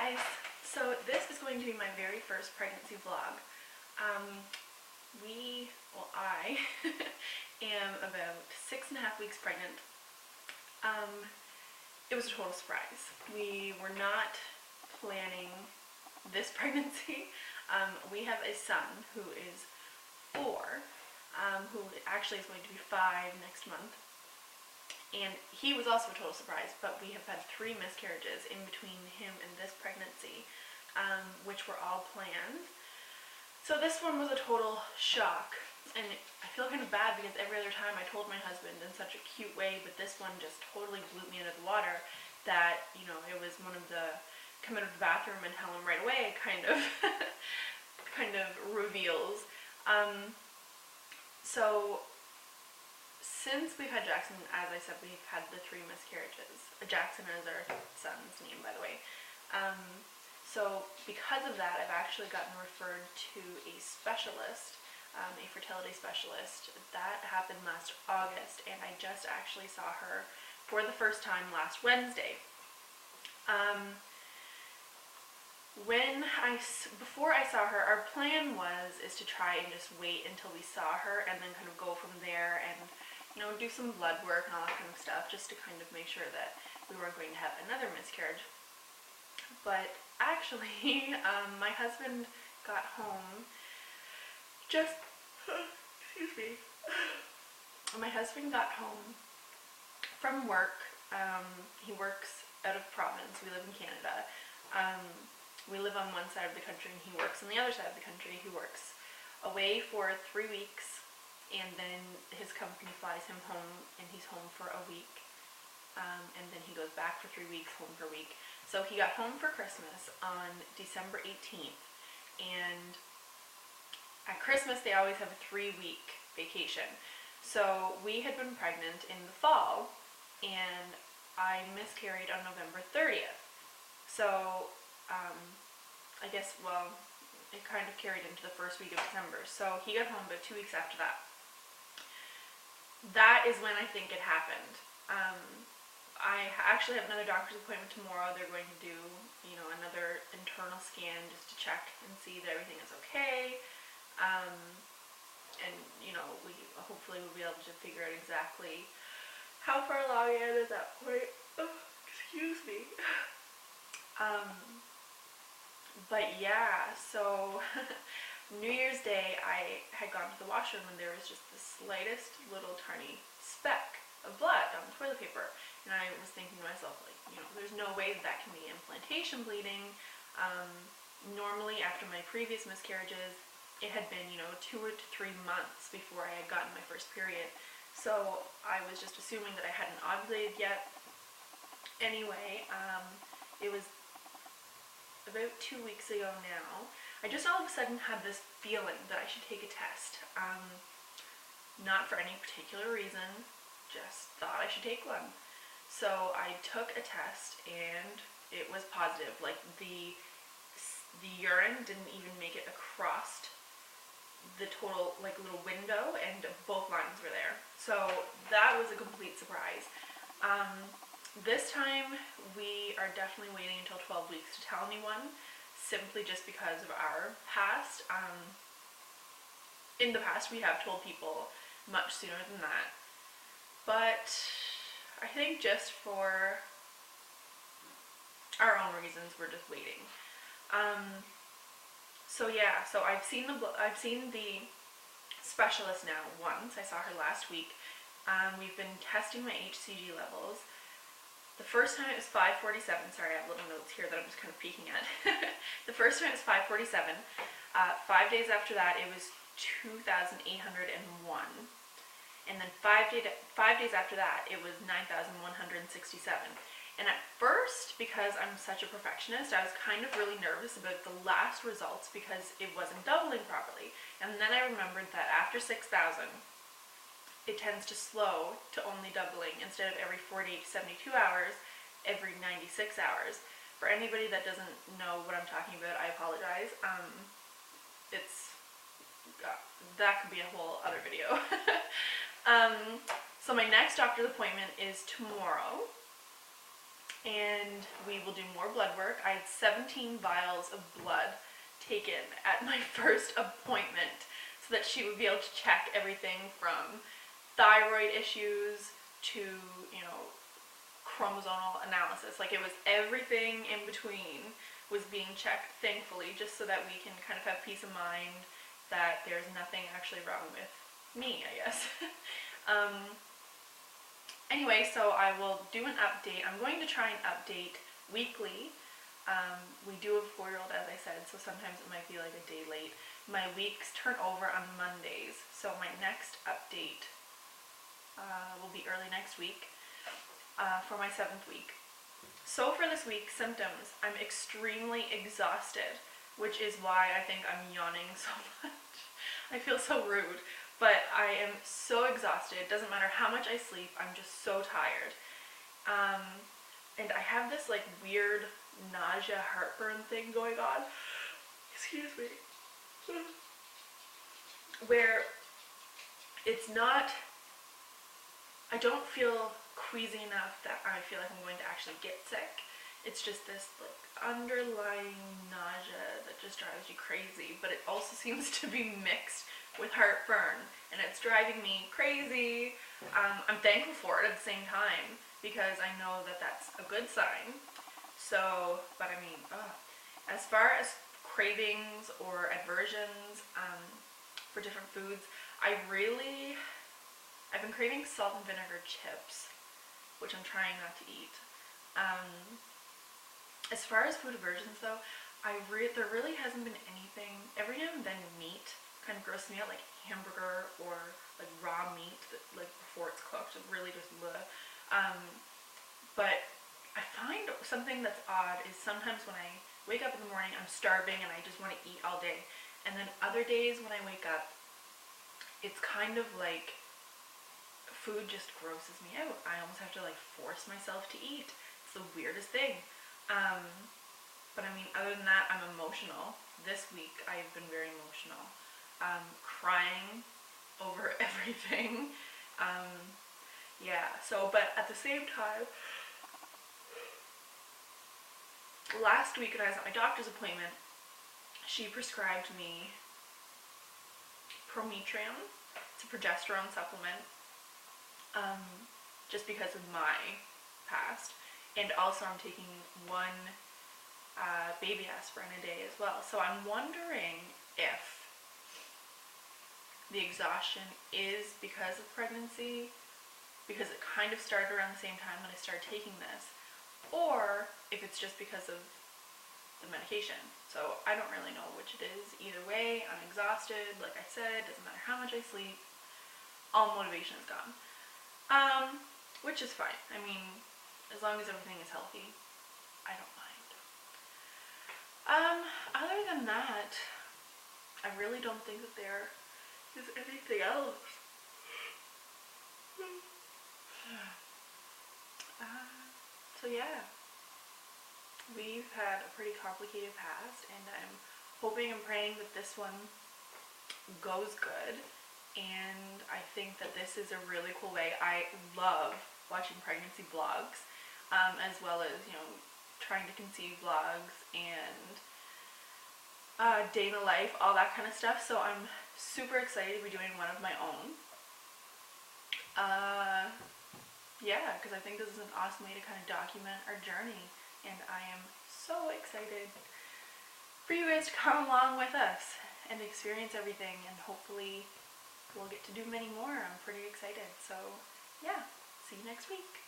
guys, so this is going to be my very first pregnancy vlog. I am about 6.5 weeks pregnant. It was a total surprise. We were not planning this pregnancy. We have a son who is 4, who actually is going to be 5 next month. And he was also a total surprise, but we have had 3 miscarriages in between him and this pregnancy, which were all planned. So this one was a total shock, and I feel kind of bad because every other time I told my husband in such a cute way, but this one just totally blew me out of the water that, you know, it was one of the come out of the bathroom and tell him right away kind of kind of reveals. So since we've had Jackson, as I said, we've had the 3 miscarriages. Jackson is our son's name, by the way. So because of that, I've actually gotten referred to a specialist, a fertility specialist. That happened last August, and I just actually saw her for the first time last Wednesday. Before I saw her, our plan is to try and just wait until we saw her and then kind of go from there and, you know, do some blood work and all that kind of stuff just to kind of make sure that we weren't going to have another miscarriage. But actually, my husband got home my husband got home from work. He works out of province. We live in Canada. We live on one side of the country and he works on the other side of the country. He works away for 3 weeks, and then his company flies him home and he's home for a week. And then he goes back for 3 weeks, home for a week. So he got home for Christmas on December 18th, and at Christmas they always have a 3-week vacation. So we had been pregnant in the fall, and I miscarried on November 30th. So I guess, well, it kind of carried into the first week of December. So he got home about 2 weeks after that. That is when I think it happened. I actually have another doctor's appointment tomorrow. They're going to do, you know, another internal scan just to check and see that everything is okay. And, you know, we hopefully will be able to figure out exactly how far along I am at that point. Oh, excuse me. But yeah, so New Year's Day I had gone to the washroom and there was just the slightest little tiny speck of blood on the toilet paper. And I was thinking to myself, like, you know, there's no way that can be implantation bleeding. Normally after my previous miscarriages, it had been, you know, 2 to 3 months before I had gotten my first period. So I was just assuming that I hadn't ovulated yet. Anyway, it was about 2 weeks ago now. I just all of a sudden had this feeling that I should take a test. Not for any particular reason, just thought I should take one. So I took a test and it was positive. Like the urine didn't even make it across the total like little window, and both lines were there. So that was a complete surprise. This time we are definitely waiting until 12 weeks to tell anyone, simply just because of our past. In the past we have told people much sooner than that, but I think just for our own reasons we're just waiting. So yeah, so I've seen the specialist now once. I saw her last week. We've been testing my HCG levels. The first time it was 547. Sorry, I have little notes here that I'm just kind of peeking at. The first time it was 547. 5 days after that it was 2,801. And then 5 days after that, it was 9,167. And at first, because I'm such a perfectionist, I was kind of really nervous about the last results because it wasn't doubling properly. And then I remembered that after 6,000, it tends to slow to only doubling instead of every 48 to 72 hours, every 96 hours. For anybody that doesn't know what I'm talking about, I apologize. That could be a whole other video. So my next doctor's appointment is tomorrow, and we will do more blood work. I had 17 vials of blood taken at my first appointment so that she would be able to check everything from thyroid issues to, you know, chromosomal analysis. Like, it was everything in between was being checked, thankfully, just so that we can kind of have peace of mind that there's nothing actually wrong with me, I guess. Anyway, so I will do an update. I'm going to try and update weekly. We do have a 4-year-old, as I said, so sometimes it might be like a day late. My weeks turn over on Mondays, so my next update will be early next week for my 7th week. So for this week, symptoms. I'm extremely exhausted, which is why I think I'm yawning so much. I feel so rude. But I am so exhausted. It doesn't matter how much I sleep, I'm just so tired. And I have this like weird nausea, heartburn thing going on. Excuse me. Where it's not, I don't feel queasy enough that I feel like I'm going to actually get sick. It's just this like underlying nausea that just drives you crazy, but it also seems to be mixed with heartburn, and it's driving me crazy. I'm thankful for it at the same time because I know that that's a good sign. So, but I mean, as far as cravings or aversions for different foods, I've been craving salt and vinegar chips, which I'm trying not to eat. As far as food aversions though, there really hasn't been anything. Every now and then meat kind of grosses me out, like hamburger or like raw meat that like before it's cooked, it really just bleh. But I find something that's odd is sometimes when I wake up in the morning, I'm starving and I just want to eat all day. And then other days when I wake up, it's kind of like food just grosses me out. I almost have to like force myself to eat. It's the weirdest thing. But I mean, other than that, I'm emotional. This week I've been very emotional. Crying over everything. Yeah, so, but at the same time, last week when I was at my doctor's appointment, she prescribed me Prometrium. It's a progesterone supplement, just because of my past. And also I'm taking one baby aspirin a day as well. So I'm wondering if the exhaustion is because of pregnancy, because it kind of started around the same time when I started taking this, or if it's just because of the medication. So I don't really know which it is. Either way, I'm exhausted. Like I said, doesn't matter how much I sleep, all motivation is gone. Which is fine. I mean, as long as everything is healthy, I don't mind. Other than that, I really don't think that there is anything else. So yeah, we've had a pretty complicated past, and I'm hoping and praying that this one goes good. And I think that this is a really cool way. I love watching pregnancy vlogs, as well as, you know, trying to conceive vlogs and day in the life, all that kind of stuff. So I'm super excited to be doing one of my own. Yeah, because I think this is an awesome way to kind of document our journey, and I am so excited for you guys to come along with us and experience everything, and hopefully we'll get to do many more. I'm pretty excited. So yeah, see you next week.